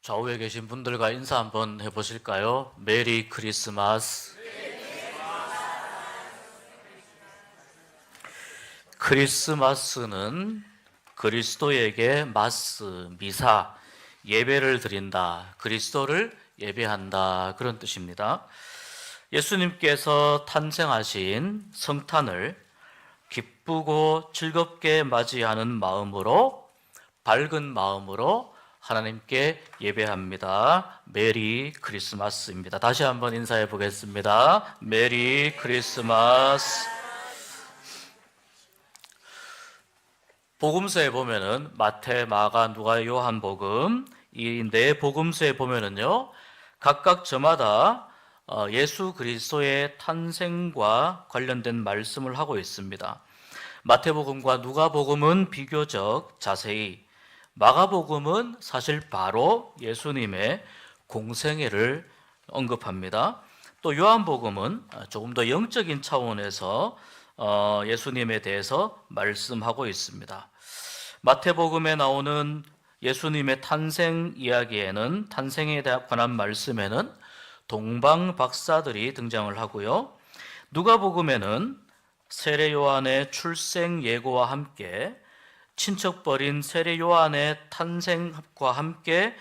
좌우에 계신 분들과 인사 한번 해보실까요? 메리 크리스마스. 크리스마스는 그리스도에게 마스, 미사, 예배를 드린다, 그리스도를 예배한다, 그런 뜻입니다. 예수님께서 탄생하신 성탄을 기쁘고 즐겁게 맞이하는 마음으로, 밝은 마음으로 하나님께 예배합니다. 메리 크리스마스입니다. 다시 한번 인사해 보겠습니다. 메리 크리스마스. 복음서에 보면은 마태, 마가, 누가, 요한복음 이 네 복음서에 보면은요, 각각 저마다 예수 그리스도의 탄생과 관련된 말씀을 하고 있습니다. 마태복음과 누가복음은 비교적 자세히, 마가복음은 사실 바로 예수님의 공생애를 언급합니다. 또 요한복음은 조금 더 영적인 차원에서 예수님에 대해서 말씀하고 있습니다. 마태복음에 나오는 예수님의 탄생 이야기에는, 탄생에 관한 말씀에는 동방 박사들이 등장을 하고요. 누가복음에는 세례 요한의 출생 예고와 함께 친척벌인 세례 요한의 탄생과 함께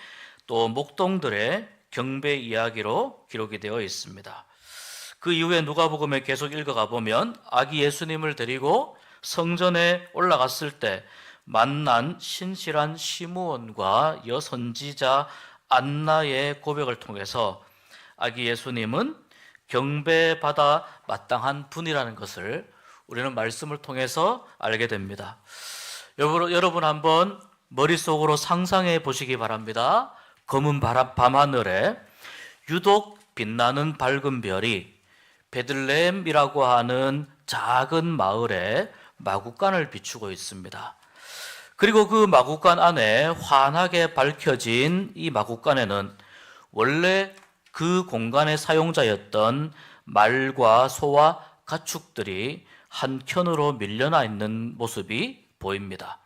또 목동들의 경배 이야기로 기록이 되어 있습니다. 그 이후에 누가복음에 계속 읽어가 보면 아기 예수님을 데리고 성전에 올라갔을 때 만난 신실한 시므온과 여선지자 안나의 고백을 통해서 아기 예수님은 경배받아 마땅한 분이라는 것을 우리는 말씀을 통해서 알게 됩니다. 여러분 한번 머릿속으로 상상해 보시기 바랍니다. 검은 밤하늘에 유독 빛나는 밝은 별이 베들레헴이라고 하는 작은 마을에 마구간을 비추고 있습니다. 그리고 그 마구간 안에 환하게 밝혀진 이 마구간에는 원래 그 공간의 사용자였던 말과 소와 가축들이 한켠으로 밀려나 있는 모습이 보입니다.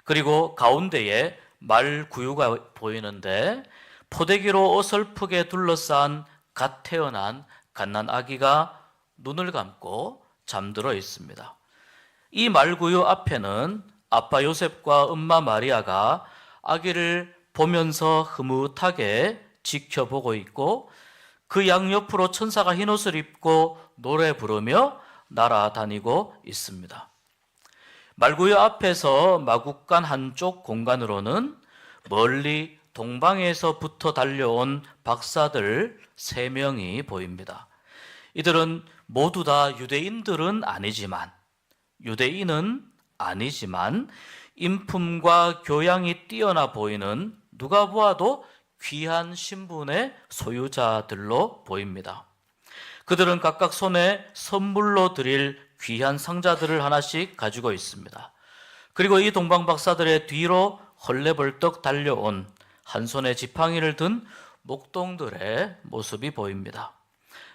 그리고 가운데에 말 구유가 보이는데 포대기로 어설프게 둘러싼 갓 태어난 갓난 아기가 눈을 감고 잠들어 있습니다. 이 말구유 앞에는 아빠 요셉과 엄마 마리아가 아기를 보면서 흐뭇하게 지켜보고 있고, 그 양옆으로 천사가 흰옷을 입고 노래 부르며 날아다니고 있습니다. 말구유 앞에서 마구간 한쪽 공간으로는 멀리 동방에서부터 달려온 박사들 3명이 보입니다. 이들은 모두 다 유대인은 아니지만 인품과 교양이 뛰어나 보이는, 누가 보아도 귀한 신분의 소유자들로 보입니다. 그들은 각각 손에 선물로 드릴 귀한 상자들을 하나씩 가지고 있습니다. 그리고 이 동방박사들의 뒤로 헐레벌떡 달려온 한 손에 지팡이를 든 목동들의 모습이 보입니다.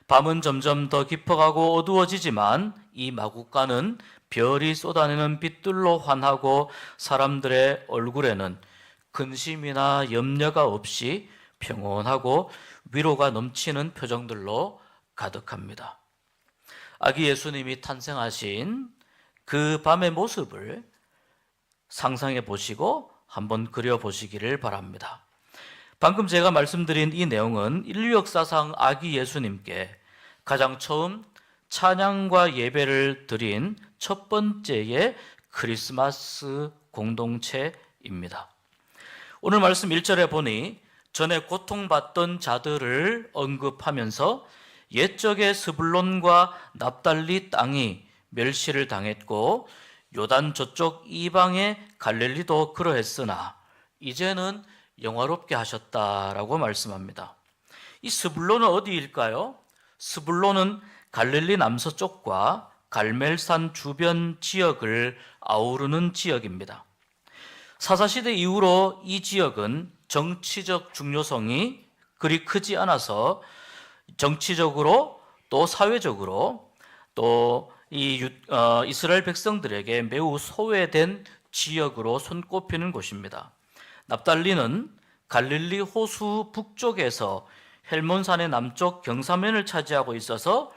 밤은 점점 더 깊어가고 어두워지지만 이 마구간은 별이 쏟아내는 빛들로 환하고 사람들의 얼굴에는 근심이나 염려가 없이 평온하고 위로가 넘치는 표정들로 가득합니다. 아기 예수님이 탄생하신 그 밤의 모습을 상상해 보시고 한번 그려보시기를 바랍니다. 방금 제가 말씀드린 이 내용은 인류 역사상 아기 예수님께 가장 처음 찬양과 예배를 드린 첫 번째의 크리스마스 공동체입니다. 오늘 말씀 1절에 보니 전에 고통받던 자들을 언급하면서 옛적의 스불론과 납달리 땅이 멸시를 당했고 요단 저쪽 이방의 갈릴리도 그러했으나 이제는 영화롭게 하셨다라고 말씀합니다. 이 스불론은 어디일까요? 스불론은 갈릴리 남서쪽과 갈멜산 주변 지역을 아우르는 지역입니다. 사사시대 이후로 이 지역은 정치적 중요성이 그리 크지 않아서 정치적으로 또 사회적으로 또 이스라엘 백성들에게 매우 소외된 지역으로 손꼽히는 곳입니다. 납달리는 갈릴리 호수 북쪽에서 헬몬산의 남쪽 경사면을 차지하고 있어서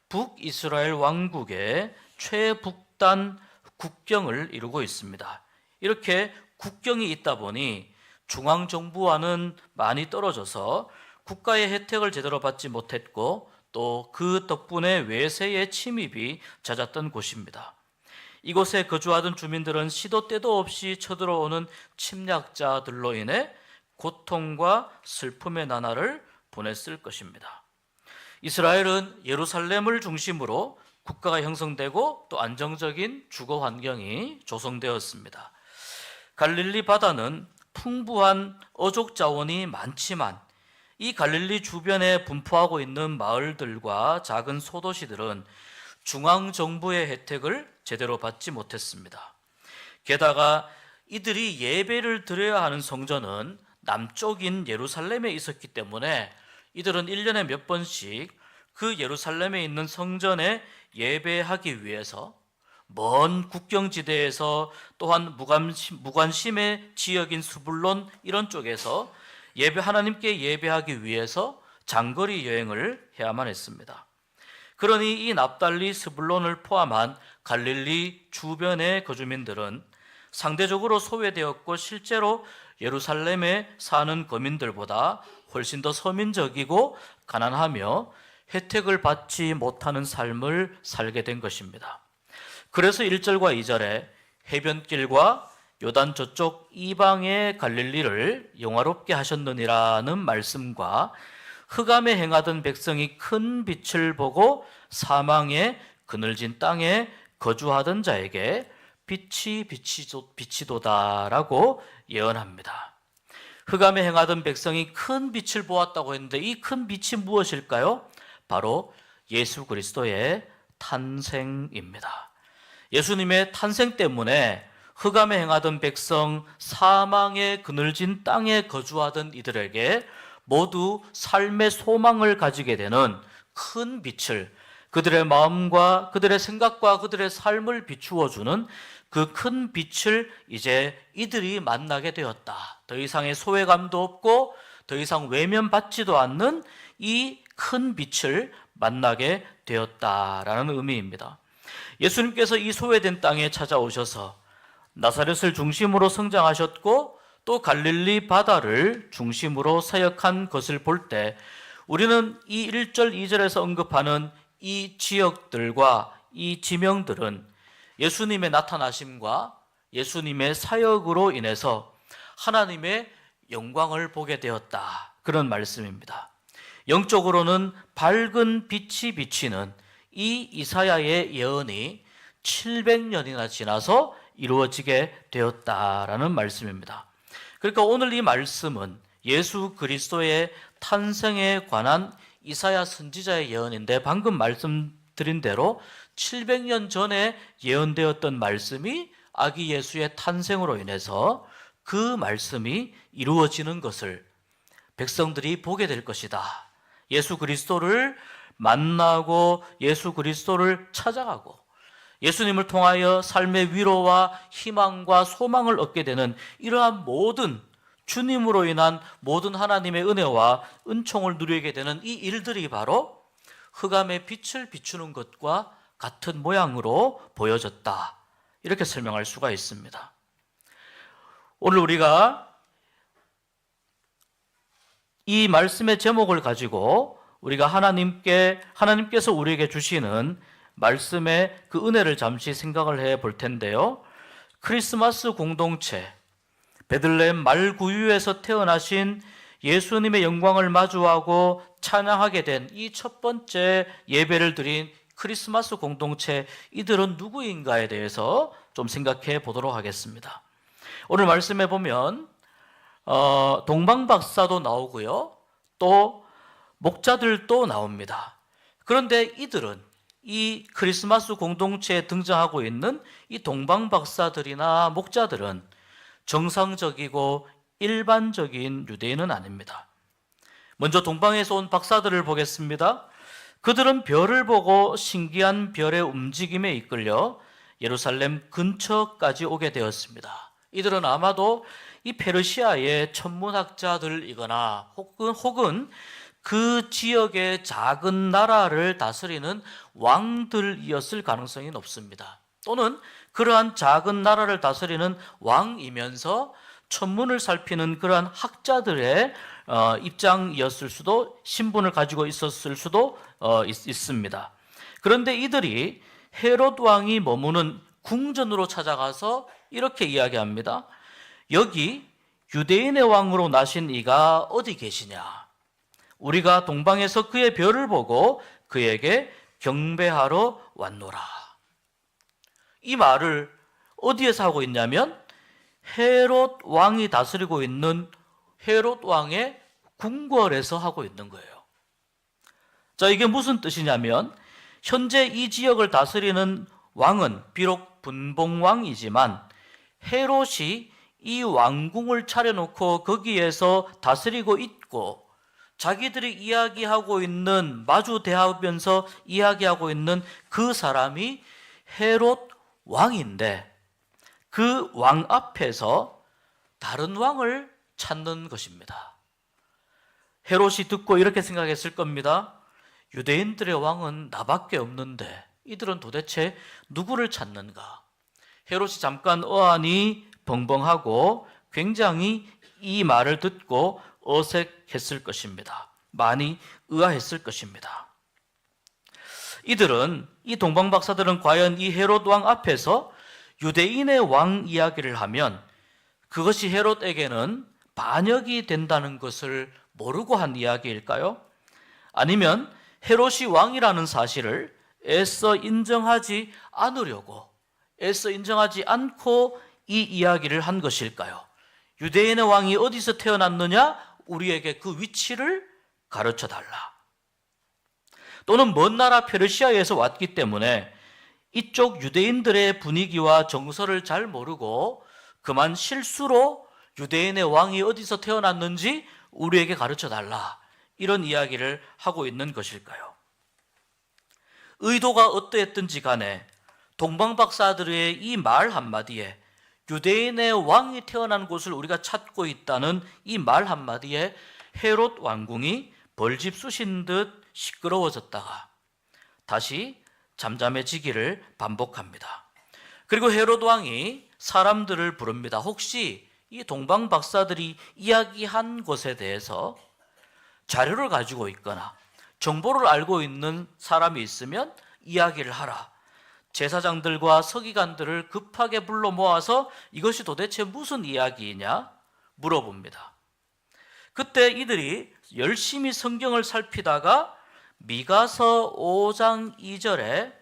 북이스라엘 왕국의 최북단 국경을 이루고 있습니다. 이렇게 국경이 있다 보니 중앙정부와는 많이 떨어져서 국가의 혜택을 제대로 받지 못했고 또 그 덕분에 외세의 침입이 잦았던 곳입니다. 이곳에 거주하던 주민들은 시도 때도 없이 쳐들어오는 침략자들로 인해 고통과 슬픔의 나날을 보냈을 것입니다. 이스라엘은 예루살렘을 중심으로 국가가 형성되고 또 안정적인 주거 환경이 조성되었습니다. 갈릴리 바다는 풍부한 어족 자원이 많지만 이 갈릴리 주변에 분포하고 있는 마을들과 작은 소도시들은 중앙정부의 혜택을 제대로 받지 못했습니다. 게다가 이들이 예배를 드려야 하는 성전은 남쪽인 예루살렘에 있었기 때문에 이들은 1년에 몇 번씩 그 예루살렘에 있는 성전에 예배하기 위해서 먼 국경지대에서 또한 무관심의 지역인 스불론 이런 쪽에서 하나님께 예배하기 위해서 장거리 여행을 해야만 했습니다. 그러니 이 납달리 스불론을 포함한 갈릴리 주변의 거주민들은 상대적으로 소외되었고 실제로 예루살렘에 사는 거민들보다 훨씬 더 서민적이고 가난하며 혜택을 받지 못하는 삶을 살게 된 것입니다. 그래서 1절과 2절에 해변길과 요단 저쪽 이방의 갈릴리를 영화롭게 하셨느니라는 말씀과 흑암에 행하던 백성이 큰 빛을 보고 사망의 그늘진 땅에 거주하던 자에게 빛이 비치도다라고 예언합니다. 흑암에 행하던 백성이 큰 빛을 보았다고 했는데 이 큰 빛이 무엇일까요? 바로 예수 그리스도의 탄생입니다. 예수님의 탄생 때문에 흑암에 행하던 백성, 사망의 그늘진 땅에 거주하던 이들에게 모두 삶의 소망을 가지게 되는 큰 빛을, 그들의 마음과 그들의 생각과 그들의 삶을 비추어주는 그 큰 빛을 이제 이들이 만나게 되었다. 더 이상의 소외감도 없고 더 이상 외면받지도 않는 이 큰 빛을 만나게 되었다라는 의미입니다. 예수님께서 이 소외된 땅에 찾아오셔서 나사렛을 중심으로 성장하셨고 또 갈릴리 바다를 중심으로 사역한 것을 볼 때 우리는 이 1절, 2절에서 언급하는 이 지역들과 이 지명들은 예수님의 나타나심과 예수님의 사역으로 인해서 하나님의 영광을 보게 되었다. 그런 말씀입니다. 영적으로는 밝은 빛이 비치는 이 이사야의 예언이 700년이나 지나서 이루어지게 되었다라는 말씀입니다. 그러니까 오늘 이 말씀은 예수 그리스도의 탄생에 관한 이사야 선지자의 예언인데 방금 말씀드린 대로 700년 전에 예언되었던 말씀이 아기 예수의 탄생으로 인해서 그 말씀이 이루어지는 것을 백성들이 보게 될 것이다. 예수 그리스도를 만나고 예수 그리스도를 찾아가고 예수님을 통하여 삶의 위로와 희망과 소망을 얻게 되는 이러한 모든 주님으로 인한 모든 하나님의 은혜와 은총을 누리게 되는 이 일들이 바로 흑암의 빛을 비추는 것과 같은 모양으로 보여졌다. 이렇게 설명할 수가 있습니다. 오늘 우리가 이 말씀의 제목을 가지고 우리가 하나님께서 우리에게 주시는 말씀의 그 은혜를 잠시 생각을 해 볼 텐데요. 크리스마스 공동체, 베들레헴 말구유에서 태어나신 예수님의 영광을 마주하고 찬양하게 된 이 첫 번째 예배를 드린 크리스마스 공동체, 이들은 누구인가에 대해서 좀 생각해 보도록 하겠습니다. 오늘 말씀해 보면 동방박사도 나오고요, 또 목자들도 나옵니다. 그런데 이들은 이 크리스마스 공동체에 등장하고 있는 이 동방박사들이나 목자들은 정상적이고 일반적인 유대인은 아닙니다. 먼저 동방에서 온 박사들을 보겠습니다. 그들은 별을 보고 신기한 별의 움직임에 이끌려 예루살렘 근처까지 오게 되었습니다. 이들은 아마도 이 페르시아의 천문학자들이거나 혹은 그 지역의 작은 나라를 다스리는 왕들이었을 가능성이 높습니다. 또는 그러한 작은 나라를 다스리는 왕이면서 천문을 살피는 그러한 학자들의 입장이었을 수도, 신분을 가지고 있었을 수도 있습니다. 그런데 이들이 헤롯 왕이 머무는 궁전으로 찾아가서 이렇게 이야기합니다. 여기 유대인의 왕으로 나신 이가 어디 계시냐? 우리가 동방에서 그의 별을 보고 그에게 경배하러 왔노라. 이 말을 어디에서 하고 있냐면 헤롯 왕이 다스리고 있는 헤롯 왕의 궁궐에서 하고 있는 거예요. 자, 이게 무슨 뜻이냐면 현재 이 지역을 다스리는 왕은 비록 분봉왕이지만 헤롯이 이 왕궁을 차려놓고 거기에서 다스리고 있고 자기들이 이야기하고 있는, 마주 대하면서 이야기하고 있는 그 사람이 헤롯 왕인데 그 왕 앞에서 다른 왕을 찾는 것입니다. 헤롯이 듣고 이렇게 생각했을 겁니다. 유대인들의 왕은 나밖에 없는데 이들은 도대체 누구를 찾는가? 헤롯이 잠깐 어안이 벙벙하고 굉장히 이 말을 듣고 어색했을 것입니다. 많이 의아했을 것입니다. 이 동방박사들은 과연 이 헤롯 왕 앞에서 유대인의 왕 이야기를 하면 그것이 헤롯에게는 반역이 된다는 것을 모르고 한 이야기일까요? 아니면 헤롯이 왕이라는 사실을 애써 인정하지 않고 이 이야기를 한 것일까요? 유대인의 왕이 어디서 태어났느냐? 우리에게 그 위치를 가르쳐 달라. 또는 먼 나라 페르시아에서 왔기 때문에 이쪽 유대인들의 분위기와 정서를 잘 모르고 그만 실수로 유대인의 왕이 어디서 태어났는지 우리에게 가르쳐 달라. 이런 이야기를 하고 있는 것일까요? 의도가 어떠했든지 간에 동방박사들의 이 말 한마디에 유대인의 왕이 태어난 곳을 우리가 찾고 있다는 이 말 한마디에 헤롯 왕궁이 벌집 쑤신 듯 시끄러워졌다가 다시 잠잠해지기를 반복합니다. 그리고 헤롯 왕이 사람들을 부릅니다. 혹시 이 동방박사들이 이야기한 것에 대해서 자료를 가지고 있거나 정보를 알고 있는 사람이 있으면 이야기를 하라. 제사장들과 서기관들을 급하게 불러 모아서 이것이 도대체 무슨 이야기이냐 물어봅니다. 그때 이들이 열심히 성경을 살피다가 미가서 5장 2절에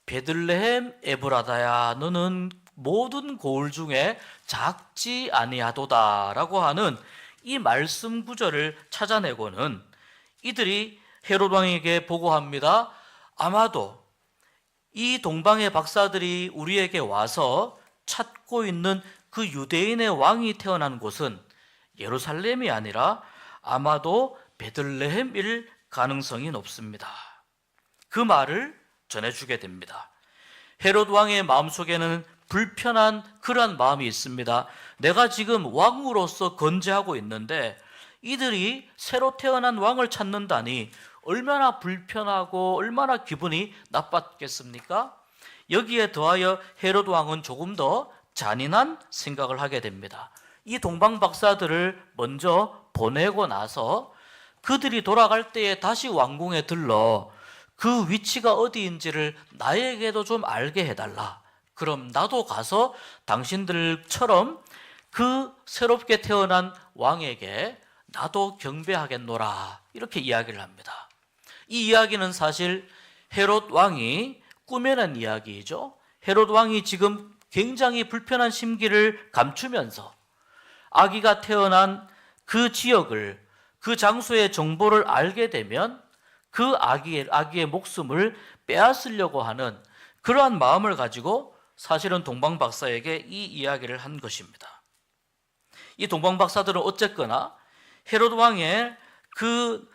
베들레헴 에브라다야 너는 모든 고을 중에 작지 아니하도다 라고 하는 이 말씀 구절을 찾아내고는 이들이 헤롯 왕에게 보고합니다. 아마도 이 동방의 박사들이 우리에게 와서 찾고 있는 그 유대인의 왕이 태어난 곳은 예루살렘이 아니라 아마도 베들레헴일 가능성이 높습니다. 그 말을 전해주게 됩니다. 헤롯 왕의 마음속에는 불편한 그러한 마음이 있습니다. 내가 지금 왕으로서 건재하고 있는데 이들이 새로 태어난 왕을 찾는다니 얼마나 불편하고 얼마나 기분이 나빴겠습니까? 여기에 더하여 헤롯 왕은 조금 더 잔인한 생각을 하게 됩니다. 이 동방 박사들을 먼저 보내고 나서 그들이 돌아갈 때에 다시 왕궁에 들러 그 위치가 어디인지를 나에게도 좀 알게 해달라. 그럼 나도 가서 당신들처럼 그 새롭게 태어난 왕에게 나도 경배하겠노라. 이렇게 이야기를 합니다. 이 이야기는 사실 헤롯 왕이 꾸며낸 이야기이죠. 헤롯 왕이 지금 굉장히 불편한 심기를 감추면서 아기가 태어난 그 지역을, 그 장소의 정보를 알게 되면 그 아기의 목숨을 빼앗으려고 하는 그러한 마음을 가지고 사실은 동방박사에게 이 이야기를 한 것입니다. 이 동방박사들은 어쨌거나 헤롯 왕의 그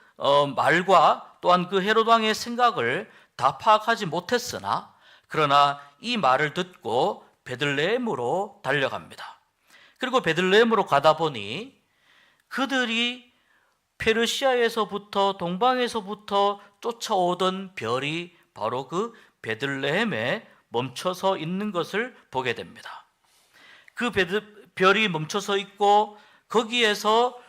말과 또한 그 헤롯 왕의 생각을 다 파악하지 못했으나 그러나 이 말을 듣고 베들레헴으로 달려갑니다. 그리고 베들레헴으로 가다 보니 그들이 페르시아에서부터 동방에서부터 쫓아오던 별이 바로 그 베들레헴에 멈춰서 있는 것을 보게 됩니다. 그 별이 멈춰서 있고 거기에서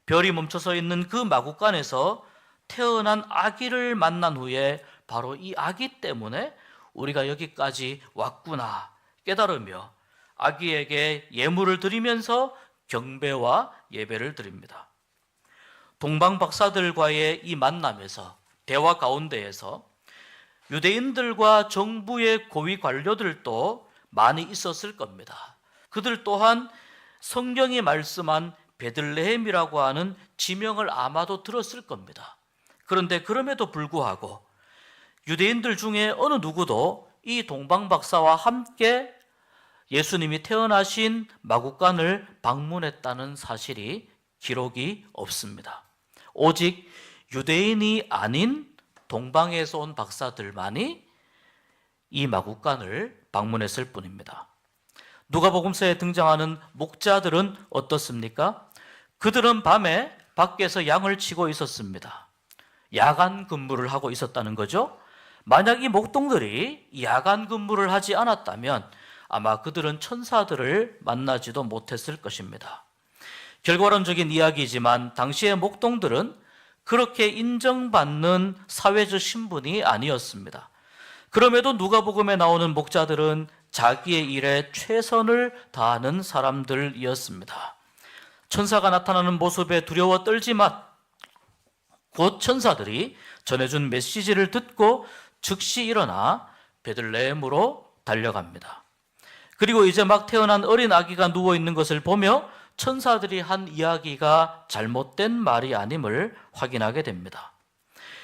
별이 멈춰서 있는 그 마구간에서 태어난 아기를 만난 후에 바로 이 아기 때문에 우리가 여기까지 왔구나 깨달으며 아기에게 예물을 드리면서 경배와 예배를 드립니다. 동방 박사들과의 이 만남에서 대화 가운데에서 유대인들과 정부의 고위 관료들도 많이 있었을 겁니다. 그들 또한 성경이 말씀한 베들레헴이라고 하는 지명을 아마도 들었을 겁니다. 그런데 그럼에도 불구하고 유대인들 중에 어느 누구도 이 동방 박사와 함께 예수님이 태어나신 마구간을 방문했다는 사실이 기록이 없습니다. 오직 유대인이 아닌 동방에서 온 박사들만이 이 마구간을 방문했을 뿐입니다. 누가복음서에 등장하는 목자들은 어떻습니까? 그들은 밤에 밖에서 양을 치고 있었습니다. 야간 근무를 하고 있었다는 거죠. 만약 이 목동들이 야간 근무를 하지 않았다면 아마 그들은 천사들을 만나지도 못했을 것입니다. 결과론적인 이야기지만 당시의 목동들은 그렇게 인정받는 사회적 신분이 아니었습니다. 그럼에도 누가복음에 나오는 목자들은 자기의 일에 최선을 다하는 사람들이었습니다. 천사가 나타나는 모습에 두려워 떨지만 곧 천사들이 전해준 메시지를 듣고 즉시 일어나 베들레헴으로 달려갑니다. 그리고 이제 막 태어난 어린 아기가 누워있는 것을 보며 천사들이 한 이야기가 잘못된 말이 아님을 확인하게 됩니다.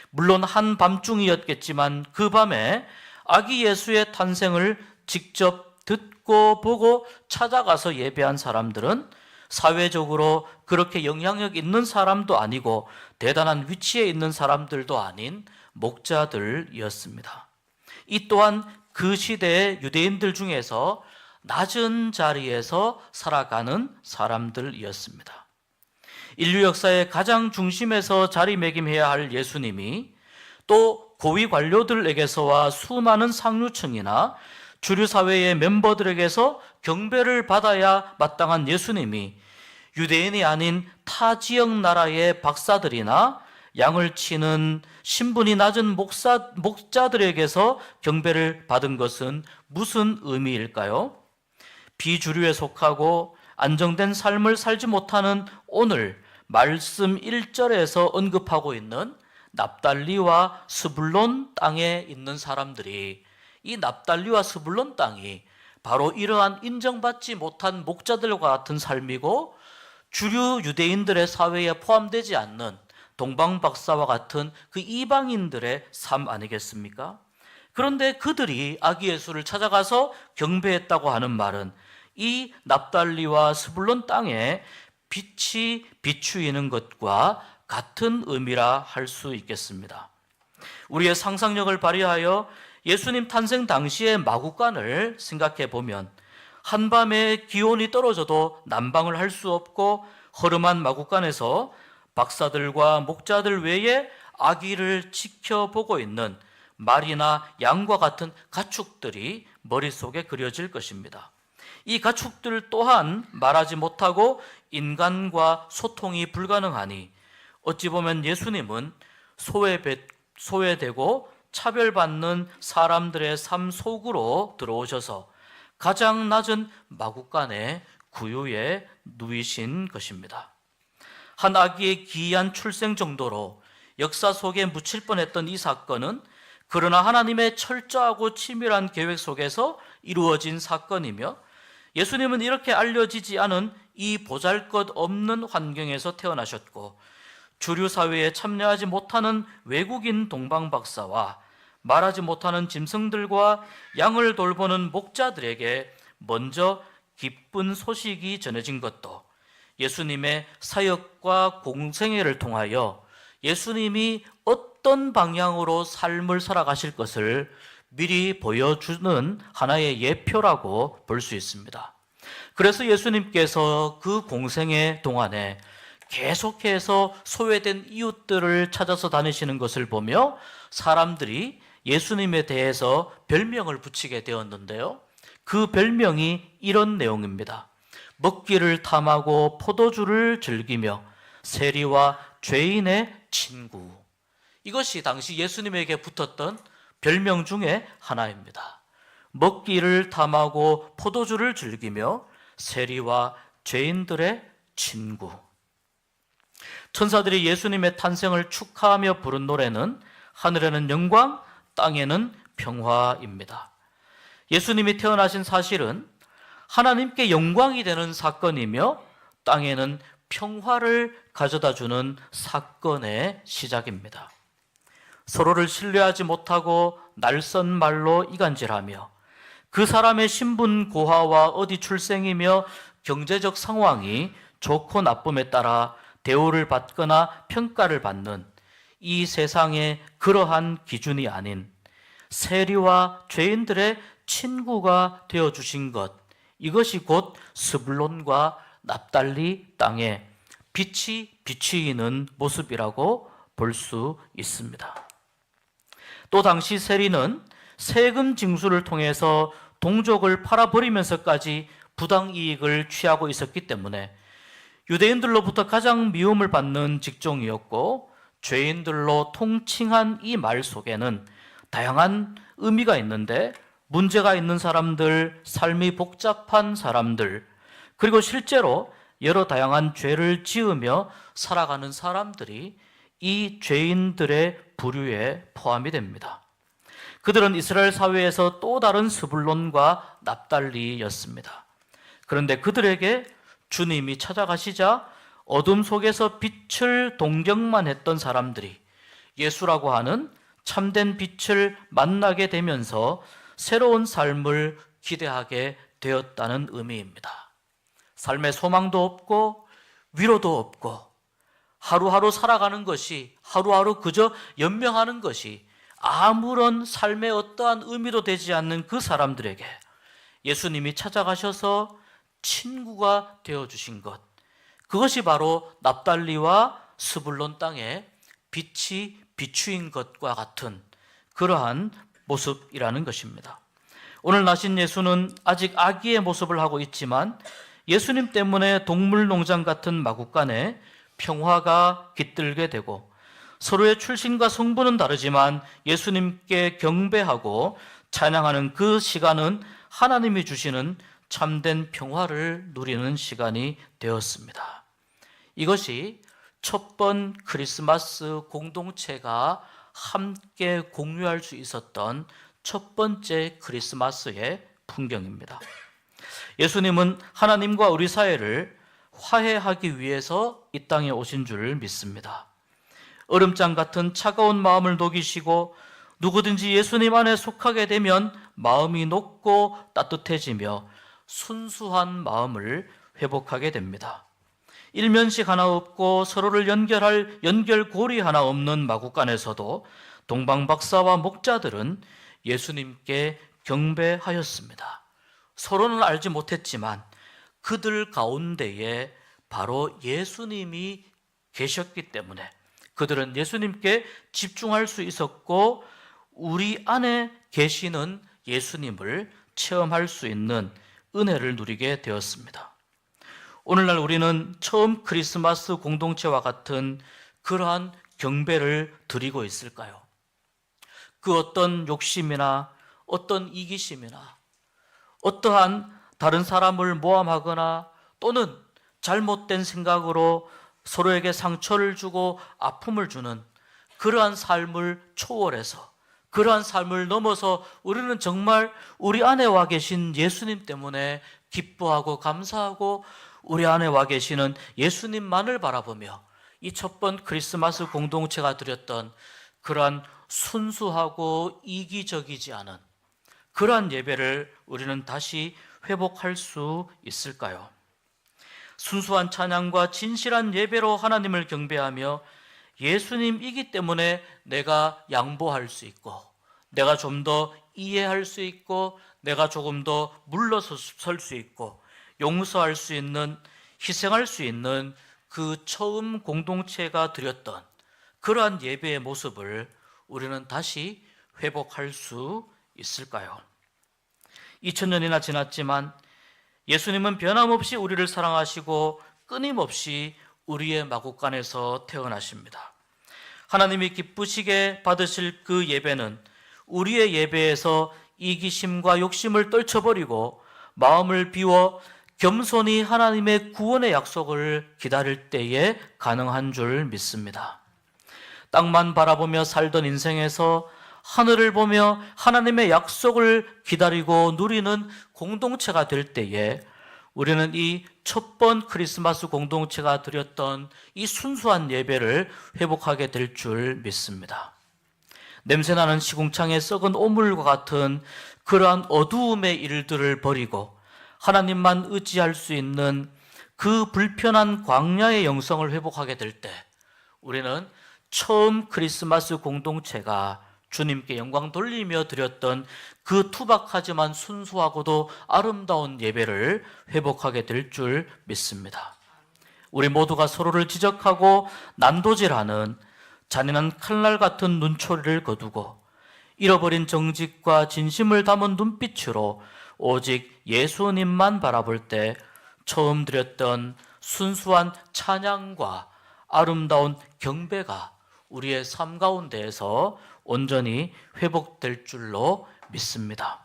물론 한밤중이었겠지만 그 밤에 아기 예수의 탄생을 직접 듣고 보고 찾아가서 예배한 사람들은 사회적으로 그렇게 영향력 있는 사람도 아니고 대단한 위치에 있는 사람들도 아닌 목자들이었습니다. 이 또한 그 시대의 유대인들 중에서 낮은 자리에서 살아가는 사람들이었습니다. 인류 역사의 가장 중심에서 자리매김해야 할 예수님이 또 고위 관료들에게서와 수많은 상류층이나 주류 사회의 멤버들에게서 경배를 받아야 마땅한 예수님이 유대인이 아닌 타 지역 나라의 박사들이나 양을 치는 신분이 낮은 목자들에게서 경배를 받은 것은 무슨 의미일까요? 비주류에 속하고 안정된 삶을 살지 못하는 오늘 말씀 1절에서 언급하고 있는 납달리와 스불론 땅에 있는 사람들이 이 납달리와 스불론 땅이 바로 이러한 인정받지 못한 목자들과 같은 삶이고 주류 유대인들의 사회에 포함되지 않는 동방박사와 같은 그 이방인들의 삶 아니겠습니까? 그런데 그들이 아기 예수를 찾아가서 경배했다고 하는 말은 이 납달리와 스불론 땅에 빛이 비추이는 것과 같은 의미라 할 수 있겠습니다. 우리의 상상력을 발휘하여 예수님 탄생 당시의 마구간을 생각해 보면 한밤에 기온이 떨어져도 난방을 할 수 없고 허름한 마구간에서 박사들과 목자들 외에 아기를 지켜보고 있는 말이나 양과 같은 가축들이 머릿속에 그려질 것입니다. 이 가축들 또한 말하지 못하고 인간과 소통이 불가능하니 어찌 보면 예수님은 소외되고 차별받는 사람들의 삶 속으로 들어오셔서 가장 낮은 마구간의 구유에 누이신 것입니다. 한 아기의 기이한 출생 정도로 역사 속에 묻힐 뻔했던 이 사건은 그러나 하나님의 철저하고 치밀한 계획 속에서 이루어진 사건이며 예수님은 이렇게 알려지지 않은 이 보잘것없는 환경에서 태어나셨고 주류 사회에 참여하지 못하는 외국인 동방박사와 말하지 못하는 짐승들과 양을 돌보는 목자들에게 먼저 기쁜 소식이 전해진 것도 예수님의 사역과 공생애를 통하여 예수님이 어떤 방향으로 삶을 살아가실 것을 미리 보여주는 하나의 예표라고 볼 수 있습니다. 그래서 예수님께서 그 공생의 동안에 계속해서 소외된 이웃들을 찾아서 다니시는 것을 보며 사람들이 예수님에 대해서 별명을 붙이게 되었는데요. 그 별명이 이런 내용입니다. 먹기를 탐하고 포도주를 즐기며 세리와 죄인의 친구. 이것이 당시 예수님에게 붙었던 별명 중에 하나입니다. 먹기를 탐하고 포도주를 즐기며 세리와 죄인들의 친구. 천사들이 예수님의 탄생을 축하하며 부른 노래는 하늘에는 영광, 땅에는 평화입니다. 예수님이 태어나신 사실은 하나님께 영광이 되는 사건이며 땅에는 평화를 가져다 주는 사건의 시작입니다. 서로를 신뢰하지 못하고 낯선 말로 이간질하며 그 사람의 신분 고하와 어디 출생이며 경제적 상황이 좋고 나쁨에 따라 대우를 받거나 평가를 받는 이 세상의 그러한 기준이 아닌 세리와 죄인들의 친구가 되어주신 것, 이것이 곧 스불론과 납달리 땅에 빛이 비추이는 모습이라고 볼 수 있습니다. 또 당시 세리는 세금 징수를 통해서 동족을 팔아버리면서까지 부당이익을 취하고 있었기 때문에 유대인들로부터 가장 미움을 받는 직종이었고, 죄인들로 통칭한 이 말 속에는 다양한 의미가 있는데, 문제가 있는 사람들, 삶이 복잡한 사람들, 그리고 실제로 여러 다양한 죄를 지으며 살아가는 사람들이 이 죄인들의 부류에 포함이 됩니다. 그들은 이스라엘 사회에서 또 다른 스불론과 납달리였습니다. 그런데 그들에게 주님이 찾아가시자 어둠 속에서 빛을 동경만 했던 사람들이 예수라고 하는 참된 빛을 만나게 되면서 새로운 삶을 기대하게 되었다는 의미입니다. 삶에 소망도 없고 위로도 없고 하루하루 살아가는 것이, 하루하루 그저 연명하는 것이 아무런 삶의 어떠한 의미도 되지 않는 그 사람들에게 예수님이 찾아가셔서 친구가 되어주신 것, 그것이 바로 납달리와 스불론 땅에 빛이 비추인 것과 같은 그러한 모습이라는 것입니다. 오늘 나신 예수는 아직 아기의 모습을 하고 있지만 예수님 때문에 동물농장 같은 마국간에 평화가 깃들게 되고, 서로의 출신과 성분은 다르지만 예수님께 경배하고 찬양하는 그 시간은 하나님이 주시는 참된 평화를 누리는 시간이 되었습니다. 이것이 첫 번 크리스마스 공동체가 함께 공유할 수 있었던 첫 번째 크리스마스의 풍경입니다. 예수님은 하나님과 우리 사회를 화해하기 위해서 이 땅에 오신 줄 믿습니다. 얼음장 같은 차가운 마음을 녹이시고 누구든지 예수님 안에 속하게 되면 마음이 녹고 따뜻해지며 순수한 마음을 회복하게 됩니다. 일면식 하나 없고 서로를 연결할 연결고리 하나 없는 마국간에서도 동방박사와 목자들은 예수님께 경배하였습니다. 서로는 알지 못했지만 그들 가운데에 바로 예수님이 계셨기 때문에 그들은 예수님께 집중할 수 있었고, 우리 안에 계시는 예수님을 체험할 수 있는 은혜를 누리게 되었습니다. 오늘날 우리는 처음 크리스마스 공동체와 같은 그러한 경배를 드리고 있을까요? 그 어떤 욕심이나 어떤 이기심이나 어떠한 다른 사람을 모함하거나 또는 잘못된 생각으로 서로에게 상처를 주고 아픔을 주는 그러한 삶을 초월해서, 그러한 삶을 넘어서 우리는 정말 우리 안에 와 계신 예수님 때문에 기뻐하고 감사하고 우리 안에 와 계시는 예수님만을 바라보며 이 첫 번 크리스마스 공동체가 드렸던 그러한 순수하고 이기적이지 않은 그러한 예배를 우리는 다시 회복할 수 있을까요? 순수한 찬양과 진실한 예배로 하나님을 경배하며 예수님이기 때문에 내가 양보할 수 있고 내가 좀 더 이해할 수 있고 내가 조금 더 물러설 수 있고 용서할 수 있는, 희생할 수 있는 그 처음 공동체가 드렸던 그러한 예배의 모습을 우리는 다시 회복할 수 있을까요? 2000년이나 지났지만 예수님은 변함없이 우리를 사랑하시고 끊임없이 우리의 마국간에서 태어나십니다. 하나님이 기쁘시게 받으실 그 예배는 우리의 예배에서 이기심과 욕심을 떨쳐버리고 마음을 비워 겸손히 하나님의 구원의 약속을 기다릴 때에 가능한 줄 믿습니다. 땅만 바라보며 살던 인생에서 하늘을 보며 하나님의 약속을 기다리고 누리는 공동체가 될 때에 우리는 이 첫 번 크리스마스 공동체가 드렸던 이 순수한 예배를 회복하게 될 줄 믿습니다. 냄새나는 시궁창에 썩은 오물과 같은 그러한 어두움의 일들을 버리고 하나님만 의지할 수 있는 그 불편한 광야의 영성을 회복하게 될 때 우리는 처음 크리스마스 공동체가 주님께 영광 돌리며 드렸던 그 투박하지만 순수하고도 아름다운 예배를 회복하게 될 줄 믿습니다. 우리 모두가 서로를 지적하고 난도질하는 잔인한 칼날 같은 눈초리를 거두고 잃어버린 정직과 진심을 담은 눈빛으로 오직 예수님만 바라볼 때 처음 드렸던 순수한 찬양과 아름다운 경배가 우리의 삶 가운데에서 온전히 회복될 줄로 믿습니다.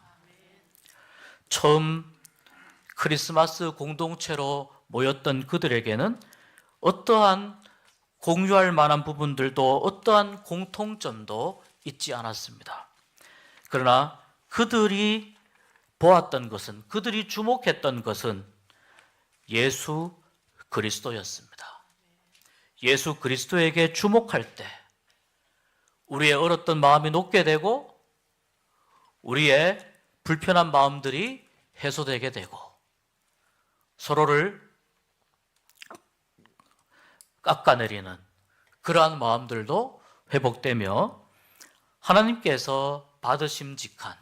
처음 크리스마스 공동체로 모였던 그들에게는 어떠한 공유할 만한 부분들도 어떠한 공통점도 있지 않았습니다. 그러나 그들이 보았던 것은, 그들이 주목했던 것은 예수 그리스도였습니다. 예수 그리스도에게 주목할 때 우리의 얼었던 마음이 녹게 되고 우리의 불편한 마음들이 해소되게 되고 서로를 깎아내리는 그러한 마음들도 회복되며 하나님께서 받으심직한,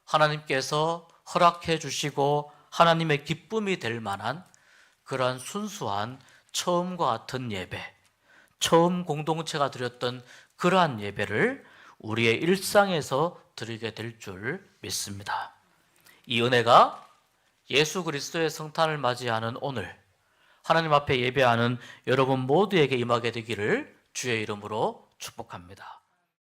하나님께서 허락해 주시고 하나님의 기쁨이 될 만한 그러한 순수한 처음과 같은 예배, 처음 공동체가 드렸던 그러한 예배를 우리의 일상에서 드리게 될 줄 믿습니다. 이 은혜가 예수 그리스도의 성탄을 맞이하는 오늘 하나님 앞에 예배하는 여러분 모두에게 임하게 되기를 주의 이름으로 축복합니다.